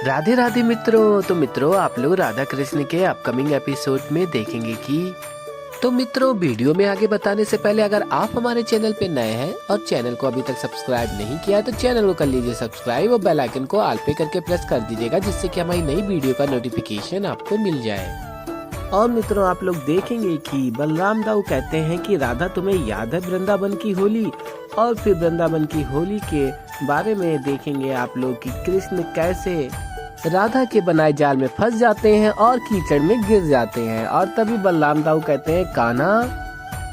राधे राधे मित्रों। तो मित्रों, आप लोग राधा कृष्ण के अपकमिंग एपिसोड में देखेंगे कि मित्रों, वीडियो में आगे बताने से पहले अगर आप हमारे चैनल पे नए हैं और चैनल को अभी तक सब्सक्राइब नहीं किया है तो चैनल को कर लीजिए सब्सक्राइब और बेल आइकन को ऑल पे करके प्रेस कर दीजिएगा, जिससे कि हमारी नई वीडियो का नोटिफिकेशन आपको मिल जाए। और मित्रों, आप लोग देखेंगे कि बलराम दाऊ कहते हैं कि राधा, तुम्हें याद है वृंदावन की होली? और फिर वृंदावन की होली के बारे में देखेंगे आप लोग कि कृष्ण कैसे राधा के बनाए जाल में फंस जाते हैं और कीचड़ में गिर जाते हैं। और तभी बलराम दाऊ कहते हैं कान्हा,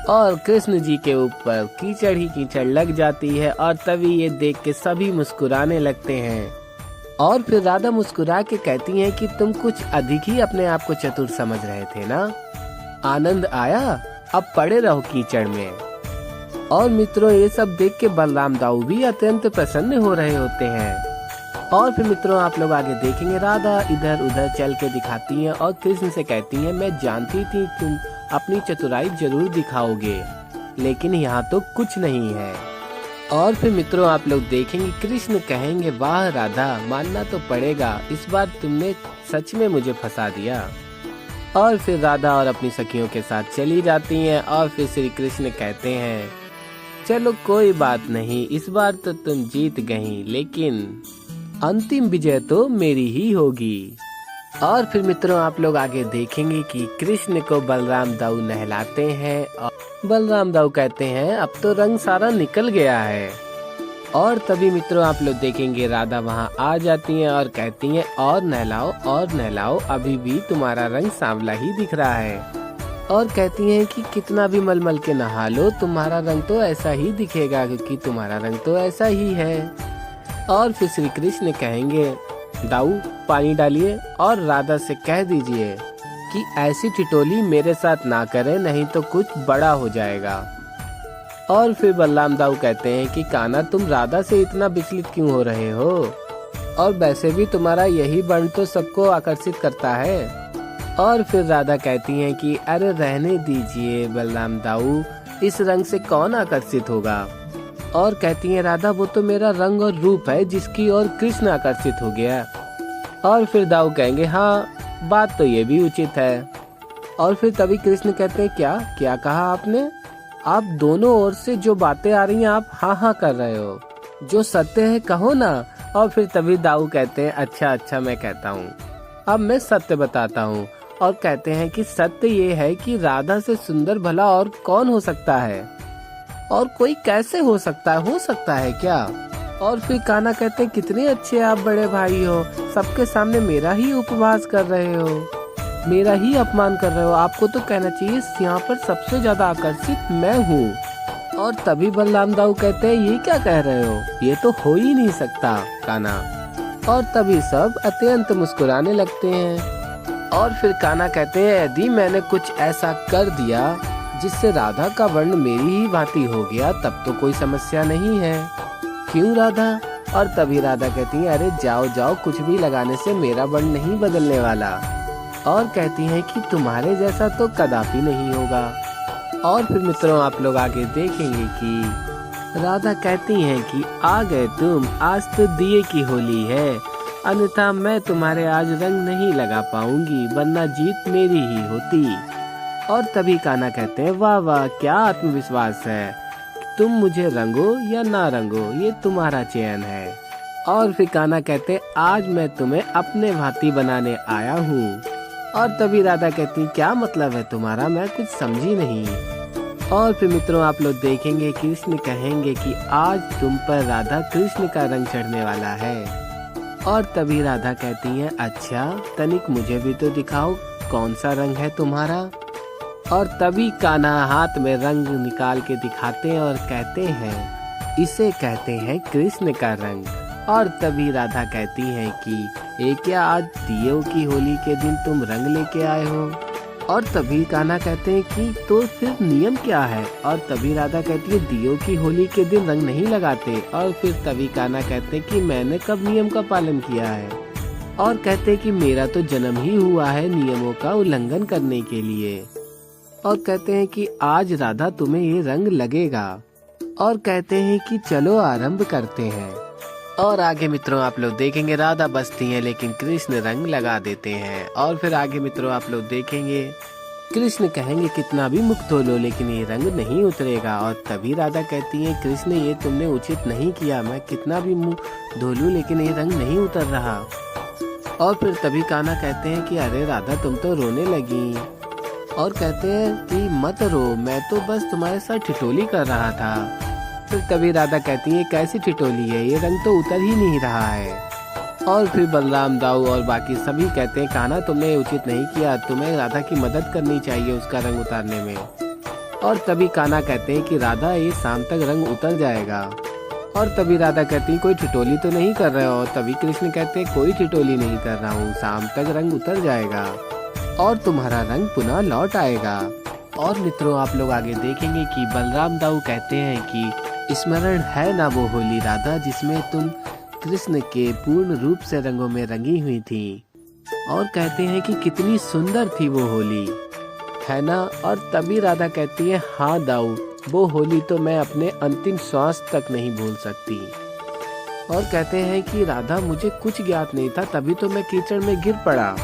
और कृष्ण जी के ऊपर कीचड़ ही कीचड़ लग जाती है। और तभी ये देख के सभी मुस्कुराने लगते हैं। और फिर राधा मुस्कुरा के कहती हैं कि तुम कुछ अधिक ही अपने आप को चतुर समझ रहे थे ना, आनंद आया, अब पड़े रहो कीचड़ में। और मित्रों, ये सब देख के बलराम दाऊ भी अत्यंत प्रसन्न हो रहे होते हैं। और फिर मित्रों, आप लोग आगे देखेंगे राधा इधर उधर चल के दिखाती हैं और कृष्ण से कहती हैं, मैं जानती थी तुम अपनी चतुराई जरूर दिखाओगे, लेकिन यहाँ तो कुछ नहीं है। और फिर मित्रों, आप लोग देखेंगे कृष्ण कहेंगे, वाह राधा, मानना तो पड़ेगा, इस बार तुमने सच में मुझे फंसा दिया। और फिर राधा और अपनी सखियों के साथ चली जाती हैं। और फिर श्री कृष्ण कहते हैं, चलो कोई बात नहीं, इस बार तो तुम जीत गई, लेकिन अंतिम विजय तो मेरी ही होगी। और फिर मित्रों, आप लोग आगे देखेंगे कि कृष्ण को बलराम दाऊ नहलाते हैं और बलराम दाऊ कहते हैं, अब तो रंग सारा निकल गया है। और तभी मित्रों, आप लोग देखेंगे राधा वहाँ आ जाती हैं और कहती हैं, और नहलाओ, अभी भी तुम्हारा रंग सांवला ही दिख रहा है। और कहती हैं कि कितना भी मलमल के नहा लो, तुम्हारा रंग तो ऐसा ही दिखेगा, क्योंकि तुम्हारा रंग तो ऐसा ही है। और फिर श्री कृष्ण कहेंगे, दाऊ पानी डालिए और राधा से कह दीजिए कि ऐसी टिटोली मेरे साथ ना करे, नहीं तो कुछ बड़ा हो जाएगा। और फिर बलराम दाऊ कहते हैं कि कान्हा, तुम राधा से इतना विचलित क्यों हो रहे हो? और वैसे भी तुम्हारा यही वर्ण तो सबको आकर्षित करता है। और फिर राधा कहती हैं कि अरे रहने दीजिए बलराम दाऊ, इस रंग से कौन आकर्षित होगा? और कहती हैं राधा, वो तो मेरा रंग और रूप है जिसकी ओर कृष्ण आकर्षित हो गया। और फिर दाऊ कहेंगे, हाँ बात तो ये भी उचित है। और फिर तभी कृष्ण कहते हैं, क्या कहा आपने? आप दोनों ओर से जो बातें आ रही हैं आप हाँ हाँ कर रहे हो, जो सत्य है कहो ना। और फिर तभी दाऊ कहते हैं, अच्छा मैं कहता हूँ, अब मैं सत्य बताता हूँ। और कहते हैं कि सत्य ये है कि राधा से सुंदर भला और कौन हो सकता है, और कोई कैसे हो सकता है क्या? और फिर कान्हा कहते हैं, कितने अच्छे आप बड़े भाई हो, सबके सामने मेरा ही उपहास कर रहे हो, मेरा ही अपमान कर रहे हो। आपको तो कहना चाहिए यहाँ पर सबसे ज्यादा आकर्षित मैं हूँ। और तभी बलराम दाऊ कहते हैं, ये क्या कह रहे हो, ये तो हो ही नहीं सकता कान्हा। और तभी सब अत्यंत मुस्कुराने लगते हैं। और फिर कान्हा कहते हैं, यदि मैंने कुछ ऐसा कर दिया जिससे राधा का वर्ण मेरी ही भांति हो गया, तब तो कोई समस्या नहीं है, क्यों राधा? और तभी राधा कहती है, अरे जाओ, कुछ भी लगाने से मेरा वर्ण नहीं बदलने वाला। और कहती हैं कि तुम्हारे जैसा तो कदापि नहीं होगा। और फिर मित्रों, आप लोग आगे देखेंगे कि राधा कहती हैं कि आ गए तुम, आज तो दिए की होली है, अन्यथा मैं तुम्हारे आज रंग नहीं लगा पाऊंगी, वरना जीत मेरी ही होती। और तभी कान्हा कहते हैं, वाह क्या आत्मविश्वास है, तुम मुझे रंगो या ना रंगो, ये तुम्हारा चयन है। और फिर कान्हा कहते हैं, आज मैं तुम्हें अपने भांति बनाने आया हूँ। और तभी राधा कहती, क्या मतलब है तुम्हारा, मैं कुछ समझी नहीं। और फिर मित्रों, आप लोग देखेंगे कृष्ण कहेंगे कि आज तुम पर राधा कृष्ण का रंग चढ़ने वाला है। और तभी राधा कहती है, अच्छा तनिक मुझे भी तो दिखाओ, कौन सा रंग है तुम्हारा? और तभी कान्हा हाथ में रंग निकाल के दिखाते हैं और कहते हैं, इसे कहते हैं कृष्ण का रंग। और तभी राधा कहती है कि ये क्या, आज दियों की होली के दिन तुम रंग लेके आए हो? और तभी कान्हा कहते हैं कि तो फिर नियम क्या है? और तभी राधा कहती है, दियों की होली के दिन रंग नहीं लगाते। और फिर तभी कान्हा कहते हैं कि मैंने कब नियम का पालन किया है? और कहते हैं कि मेरा तो जन्म ही हुआ है नियमों का उल्लंघन करने के लिए। और कहते हैं कि आज राधा तुम्हें ये रंग लगेगा। और कहते हैं कि चलो आरंभ करते हैं। और आगे मित्रों आप लोग देखेंगे राधा बसती हैं लेकिन कृष्ण रंग लगा देते हैं। और फिर आगे मित्रों आप लोग देखेंगे कृष्ण कहेंगे कितना भी मुख धो लो लेकिन ये रंग नहीं उतरेगा। और तभी राधा कहती है कृष्ण ये तुमने उचित नहीं किया, मैं कितना भी मुंह धो लूं लेकिन ये रंग नहीं उतर रहा। और फिर तभी कान्हा कहते हैं कि अरे राधा तुम तो रोने लगी और कहते हैं कि मत रो, मैं तो बस तुम्हारे साथ ठिठोली कर रहा था। फिर तभी राधा कहती है कैसी ठिठोली है, ये रंग तो उतर ही नहीं रहा है। और फिर बलराम दाऊ और बाकी सभी कहते हैं कान्हा तुमने उचित नहीं किया, तुम्हें राधा की मदद करनी चाहिए उसका रंग उतारने में। और तभी कान्हा कहते हैं कि राधा ये शाम तक रंग उतर जाएगा। और तभी राधा कहती है कोई ठिठोली तो नहीं कर रहे हो। तभी कृष्ण कहते हैं कोई ठिठोली नहीं कर रहा हूँ, शाम तक रंग उतर जाएगा और तुम्हारा रंग पुनः लौट आएगा। और मित्रों आप लोग आगे देखेंगे कि बलराम दाऊ कहते हैं कि स्मरण है ना वो होली राधा जिसमें तुम कृष्ण के पूर्ण रूप से रंगों में रंगी हुई थी। और कहते हैं कि कितनी सुंदर थी वो होली, है ना। और तभी राधा कहती है हाँ दाऊ, वो होली तो मैं अपने अंतिम श्वास तक नहीं भूल सकती। और कहते हैं कि राधा मुझे कुछ ज्ञात नहीं था, तभी तो मैं कीचड़ में गिर पड़ा,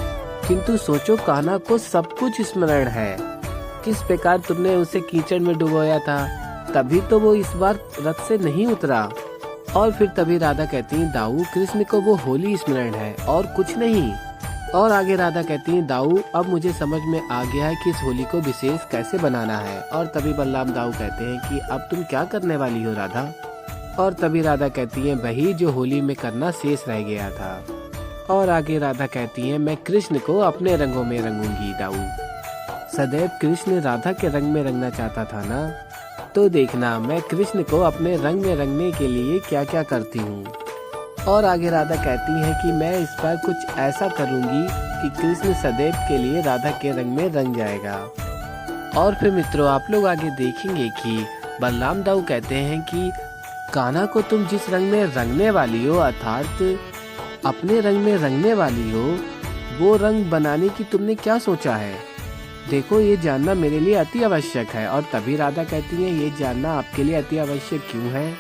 किंतु सोचो कान्हा को सब कुछ स्मरण है, किस प्रकार तुमने उसे कीचड़ में डुबोया था, तभी तो वो इस बार रथ से नहीं उतरा। और फिर तभी राधा कहती है दाऊ कृष्ण को वो होली स्मरण है और कुछ नहीं। और आगे राधा कहती है दाऊ अब मुझे समझ में आ गया है कि इस होली को विशेष कैसे बनाना है। और तभी बलराम दाऊ कहते हैं कि अब तुम क्या करने वाली हो राधा। और तभी राधा कहती है वही जो होली में करना शेष रह गया था। और आगे राधा कहती है मैं कृष्ण को अपने रंगों में रंगूंगी दाऊ। सदैव कृष्ण राधा के रंग में रंगना चाहता था ना, तो देखना मैं कृष्ण को अपने रंग में रंगने के लिए क्या क्या करती हूँ। और आगे राधा कहती है कि मैं इस बार कुछ ऐसा करूँगी कि कृष्ण सदैव के लिए राधा के रंग में रंग जाएगा। और फिर मित्रों आप लोग आगे देखेंगे कि बलराम दाऊ कहते हैं कि कान्हा को तुम जिस रंग में रंगने वाली हो अर्थात अपने रंग में रंगने वाली हो, वो रंग बनाने की तुमने क्या सोचा है, देखो ये जानना मेरे लिए अति आवश्यक है। और तभी राधा कहती है ये जानना आपके लिए अति आवश्यक क्यों है।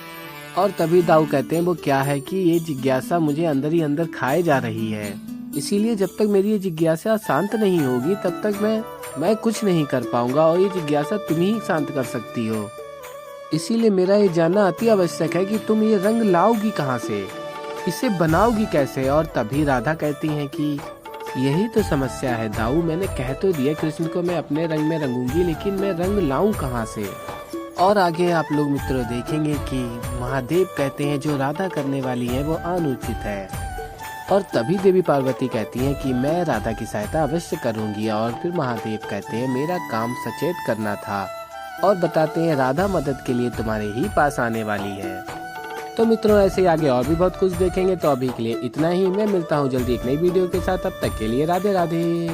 और तभी दाऊ कहते हैं वो क्या है कि ये जिज्ञासा मुझे अंदर ही अंदर खाए जा रही है, इसीलिए जब तक मेरी ये जिज्ञासा शांत नहीं होगी तब तक मैं कुछ नहीं कर पाऊंगा और ये जिज्ञासा तुम ही शांत कर सकती हो। इसीलिए मेरा ये जानना अति आवश्यक है कि तुम ये रंग लाओगी कहाँ से, इसे बनाओगी कैसे। और तभी राधा कहती है कि यही तो समस्या है दाऊ, मैंने कह तो दिया कृष्ण को मैं अपने रंग में रंगूंगी लेकिन मैं रंग लाऊं कहाँ से। और आगे आप लोग मित्रों देखेंगे कि महादेव कहते हैं जो राधा करने वाली है वो अनुचित है। और तभी देवी पार्वती कहती हैं कि मैं राधा की सहायता अवश्य करूंगी। और फिर महादेव कहते हैं मेरा काम सचेत करना था, और बताते हैं राधा मदद के लिए तुम्हारे ही पास आने वाली है। तो मित्रों ऐसे ही आगे और भी बहुत कुछ देखेंगे, तो अभी के लिए इतना ही। मैं मिलता हूँ जल्दी एक नई वीडियो के साथ, तब तक के लिए राधे राधे।